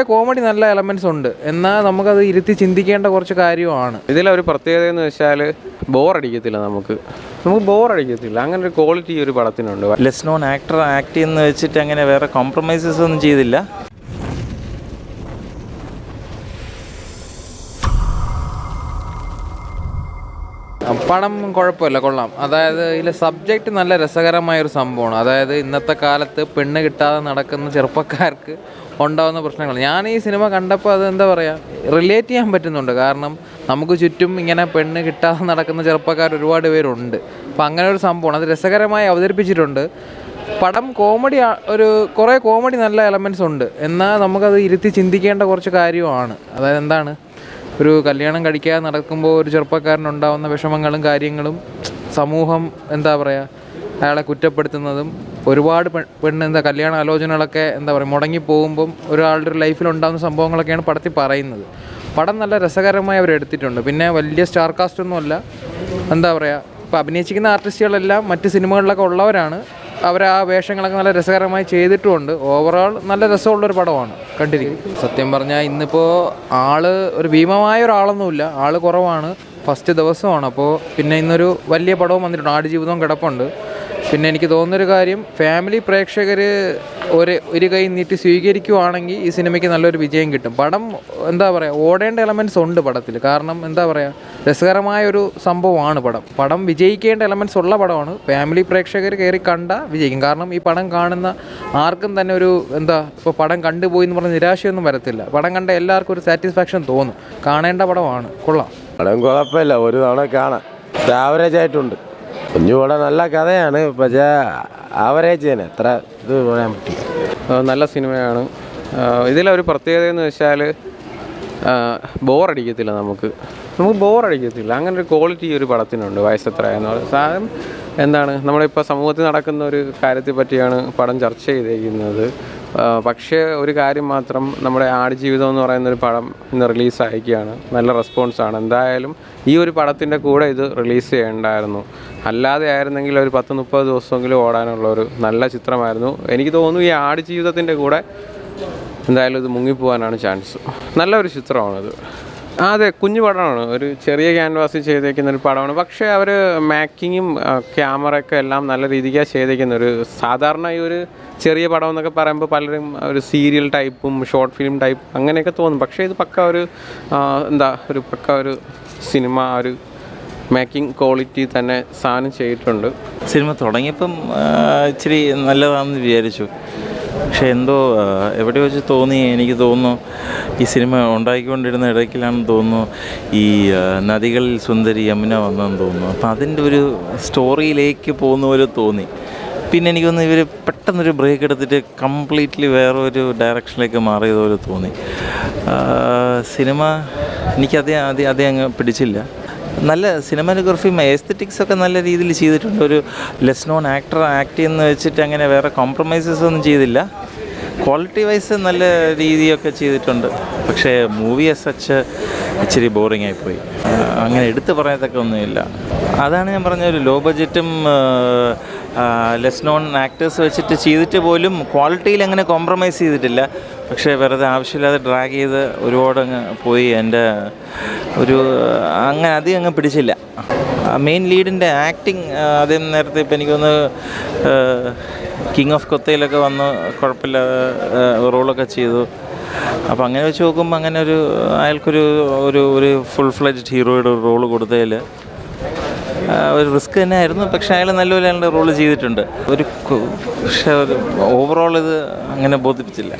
Comedy നല്ല elements ഉണ്ട്, എന്നാൽ നമുക്കത് ഇരുത്തി ചിന്തിക്കേണ്ട കുറച്ച് കാര്യമാണ്. ഇതിലൊരു പ്രത്യേകത എന്ന് വെച്ചാൽ ബോറടിക്കത്തില്ല, നമുക്ക് ബോറടിക്കത്തില്ല. അങ്ങനെ ഒരു ക്വാളിറ്റി ഒരു പടത്തിനുണ്ട്. ലെസ് നോൺ ആക്ടർ ആക്ട് ചെയ്യുന്ന വെച്ചിട്ട് അങ്ങനെ വേറെ കോംപ്രമൈസസ് ഒന്നും ചെയ്തില്ല. പടം കുഴപ്പമില്ല, കൊള്ളാം. അതായത് ഇതിലെ സബ്ജക്റ്റ് നല്ല രസകരമായൊരു സംഭവമാണ്. അതായത് ഇന്നത്തെ കാലത്ത് പെണ്ണ് കിട്ടാതെ നടക്കുന്ന ചെറുപ്പക്കാർക്ക് ഉണ്ടാകുന്ന പ്രശ്നങ്ങൾ. ഞാൻ ഈ സിനിമ കണ്ടപ്പോൾ അത് എന്താ പറയുക, റിലേറ്റ് ചെയ്യാൻ പറ്റുന്നുണ്ട്. കാരണം നമുക്ക് ചുറ്റും ഇങ്ങനെ പെണ്ണ് കിട്ടാതെ നടക്കുന്ന ചെറുപ്പക്കാർ ഒരുപാട് പേരുണ്ട്. അപ്പോൾ അങ്ങനെ ഒരു സംഭവമാണ്, അത് രസകരമായി അവതരിപ്പിച്ചിട്ടുണ്ട്. പടം കോമഡി, കുറേ കോമഡി നല്ല എലമെൻറ്റ്സ് ഉണ്ട്, എന്നാൽ നമുക്കത് ഇരുത്തി ചിന്തിക്കേണ്ട കുറച്ച് കാര്യമാണ്. അതായത് എന്താണ്, ഒരു കല്യാണം കഴിക്കാതെ നടക്കുമ്പോൾ ഒരു ചെറുപ്പക്കാരനുണ്ടാകുന്ന വിഷമങ്ങളും കാര്യങ്ങളും, സമൂഹം എന്താ പറയുക അയാളെ കുറ്റപ്പെടുത്തുന്നതും, ഒരുപാട് കല്യാണ ആലോചനകളൊക്കെ എന്താ പറയുക മുടങ്ങിപ്പോകുമ്പം ഒരാളുടെ ഒരു ലൈഫിലുണ്ടാകുന്ന സംഭവങ്ങളൊക്കെയാണ് പടത്തിൽ പറയുന്നത്. പടം നല്ല രസകരമായി അവരെടുത്തിട്ടുണ്ട്. പിന്നെ വലിയ സ്റ്റാർ കാസ്റ്റൊന്നുമല്ല, എന്താ പറയുക, ഇപ്പോൾ അഭിനയിച്ചിരിക്കുന്ന ആർട്ടിസ്റ്റുകളെല്ലാം മറ്റ് സിനിമകളിലൊക്കെ ഉള്ളവരാണ്. അവർ ആ വേഷങ്ങളൊക്കെ നല്ല രസകരമായി ചെയ്തിട്ടുമുണ്ട്. ഓവറോൾ നല്ല രസമുള്ളൊരു പടമാണ് കണ്ടിരിക്കും. സത്യം പറഞ്ഞാൽ ഇന്നിപ്പോൾ ഒരു ഭീമമായ ഒരാളൊന്നുമില്ല, ആൾ കുറവാണ്, ഫസ്റ്റ് ദിവസമാണ്. അപ്പോൾ പിന്നെ ഇന്നൊരു വലിയ പടവും വന്നിട്ടുണ്ട്, ആടുജീവിതവും കിടപ്പുണ്ട്. പിന്നെ എനിക്ക് തോന്നുന്നൊരു കാര്യം, ഫാമിലി പ്രേക്ഷകർ ഒരു കൈ നീട്ടി സ്വീകരിക്കുവാണെങ്കിൽ ഈ സിനിമയ്ക്ക് നല്ലൊരു വിജയം കിട്ടും. പടം എന്താ പറയുക, ഓടേണ്ട എലമെൻറ്റ്സ് ഉണ്ട് പടത്തിൽ. കാരണം എന്താ പറയുക, രസകരമായൊരു സംഭവമാണ് പടം വിജയിക്കേണ്ട എലമെൻറ്റ്സ് ഉള്ള പടമാണ്. ഫാമിലി പ്രേക്ഷകർ കയറി കണ്ടാൽ വിജയിക്കും. കാരണം ഈ പടം കാണുന്ന ആർക്കും തന്നെ ഇപ്പോൾ പടം കണ്ടുപോയി എന്ന് പറഞ്ഞ് നിരാശയൊന്നും വരത്തില്ല. പടം കണ്ട എല്ലാവർക്കും ഒരു സാറ്റിസ്ഫാക്ഷൻ തോന്നും. കാണേണ്ട പടമാണ്, കൊള്ളാം. പടം കുഴപ്പമില്ല, ഒരു തവണ കാണാം. ആവറേജ് ആയിട്ടുണ്ട്. കുഞ്ഞുകൂടെ നല്ല കഥയാണ്, പക്ഷേ ആവറേജ് തന്നെ, എത്ര ഇത് പറയാൻ പറ്റും. നല്ല സിനിമയാണ്. ഇതിലൊരു പ്രത്യേകത എന്ന് വെച്ചാൽ ബോറടിക്കത്തില്ല, നമുക്ക് ബോറടിക്കത്തില്ല. അങ്ങനെ ഒരു ക്വാളിറ്റി ഒരു പടത്തിനുണ്ട്. വയസ്സെത്ര എന്ന് സാധനം എന്താണ്, നമ്മളിപ്പോൾ സമൂഹത്തിൽ നടക്കുന്ന ഒരു കാര്യത്തെ പറ്റിയാണ് പടം ചർച്ച ചെയ്തിരിക്കുന്നത്. പക്ഷേ ഒരു കാര്യം മാത്രം, നമ്മുടെ ആടുജീവിതം എന്ന് പറയുന്നൊരു പടം ഇന്ന് റിലീസായിരിക്കുകയാണ്. നല്ല റെസ്പോൺസാണ്. എന്തായാലും ഈ ഒരു പടത്തിൻ്റെ കൂടെ ഇത് റിലീസ് ചെയ്യേണ്ടായിരുന്നു. അല്ലാതെ ആയിരുന്നെങ്കിൽ ഒരു 10-30 ദിവസമെങ്കിലും ഓടാനുള്ളൊരു നല്ല ചിത്രമായിരുന്നു. എനിക്ക് തോന്നുന്നു ഈ ആടുജീവിതത്തിൻ്റെ കൂടെ എന്തായാലും ഇത് മുങ്ങിപ്പോകാനാണ് ചാൻസ്. നല്ലൊരു ചിത്രമാണിത്. അതെ, കുഞ്ഞു പടമാണ്, ഒരു ചെറിയ ക്യാൻവാസിൽ ചെയ്തേക്കുന്നൊരു പടമാണ്. പക്ഷേ അവർ മേക്കിങ്ങും ക്യാമറയൊക്കെ എല്ലാം നല്ല രീതിക്കാണ് ചെയ്തേക്കുന്നത്. ഒരു സാധാരണ ഈ ഒരു ചെറിയ പടം എന്നൊക്കെ പറയുമ്പോൾ പലരും ഒരു സീരിയൽ ടൈപ്പും ഷോർട്ട് ഫിലിം ടൈപ്പ് അങ്ങനെയൊക്കെ തോന്നും. പക്ഷേ ഇത് പക്ക ഒരു സിനിമ, ഒരു മേക്കിംഗ് ക്വാളിറ്റി തന്നെ സാധനം ചെയ്തിട്ടുണ്ട്. സിനിമ തുടങ്ങിയപ്പം ഇച്ചിരി നല്ലതാണെന്ന് വിചാരിച്ചു. പക്ഷെ എന്തോ എവിടെ വെച്ച് എനിക്ക് തോന്നുന്നു ഈ സിനിമ ഉണ്ടാക്കിക്കൊണ്ടിരുന്ന ഇടയ്ക്കിലാണെന്ന് തോന്നുന്നു ഈ നദികളിൽ സുന്ദരി യമുന വന്നെന്ന് തോന്നുന്നു. അപ്പം അതിൻ്റെ ഒരു സ്റ്റോറിയിലേക്ക് പോകുന്ന പോലെ തോന്നി. പിന്നെ എനിക്ക് തോന്നുന്നു ഇവർ പെട്ടെന്നൊരു ബ്രേക്ക് എടുത്തിട്ട് കംപ്ലീറ്റ്ലി വേറൊരു ഡയറക്ഷനിലേക്ക് മാറിയതുപോലെ തോന്നി. സിനിമ എനിക്കതേ അങ്ങ് പിടിച്ചില്ല. നല്ല സിനിമാറ്റോഗ്രഫിയും എസ്തെറ്റിക്സൊക്കെ നല്ല രീതിയിൽ ചെയ്തിട്ടുണ്ട്. ഒരു ലെസ് നോൺ ആക്ടർ ആക്ട് ചെയ്യുന്ന വെച്ചിട്ട് അങ്ങനെ വേറെ കോംപ്രമൈസസ് ഒന്നും ചെയ്തില്ല. ക്വാളിറ്റി വൈസ് നല്ല രീതിയൊക്കെ ചെയ്തിട്ടുണ്ട്. പക്ഷേ മൂവി ആസ് സച്ച് ഇച്ചിരി ബോറിംഗ് ആയിപ്പോയി. അങ്ങനെ എടുത്ത് പറയത്തക്ക ഒന്നുമില്ല. അതാണ് ഞാൻ പറഞ്ഞ ഒരു ലോ ബഡ്ജറ്റും ലെസ് നോൺ ആക്ടേഴ്സ് വെച്ചിട്ട് ചെയ്തിട്ട് പോലും ക്വാളിറ്റിയിൽ അങ്ങനെ കോംപ്രമൈസ് ചെയ്തിട്ടില്ല. പക്ഷേ വെറുതെ ആവശ്യമില്ലാതെ ഡ്രാഗ് ചെയ്ത് ഒരുപാട് അങ്ങ് പോയി. എൻ്റെ അങ്ങനെ അധികം അങ്ങ് പിടിച്ചില്ല. മെയിൻ ലീഡിൻ്റെ ആക്ടിങ് ആദ്യം നേരത്തെ ഇപ്പം എനിക്കൊന്ന് കിങ് ഓഫ് കൊത്തയിലൊക്കെ വന്ന് കുഴപ്പമില്ലാതെ റോളൊക്കെ ചെയ്തു. അപ്പോൾ അങ്ങനെ വെച്ച് നോക്കുമ്പോൾ അങ്ങനെ അയാൾക്കൊരു ഫുൾ ഫ്ലെഡ്ജ്ഡ് ഹീറോയുടെ റോള് കൊടുത്തതിൽ ഒരു റിസ്ക് തന്നെ ആയിരുന്നു. പക്ഷേ അയാൾ നല്ലപോലെ അയാളുടെ റോള് ചെയ്തിട്ടുണ്ട്. പക്ഷേ ഓവറോൾ ഇത് അങ്ങനെ ബോധിപ്പിച്ചില്ല.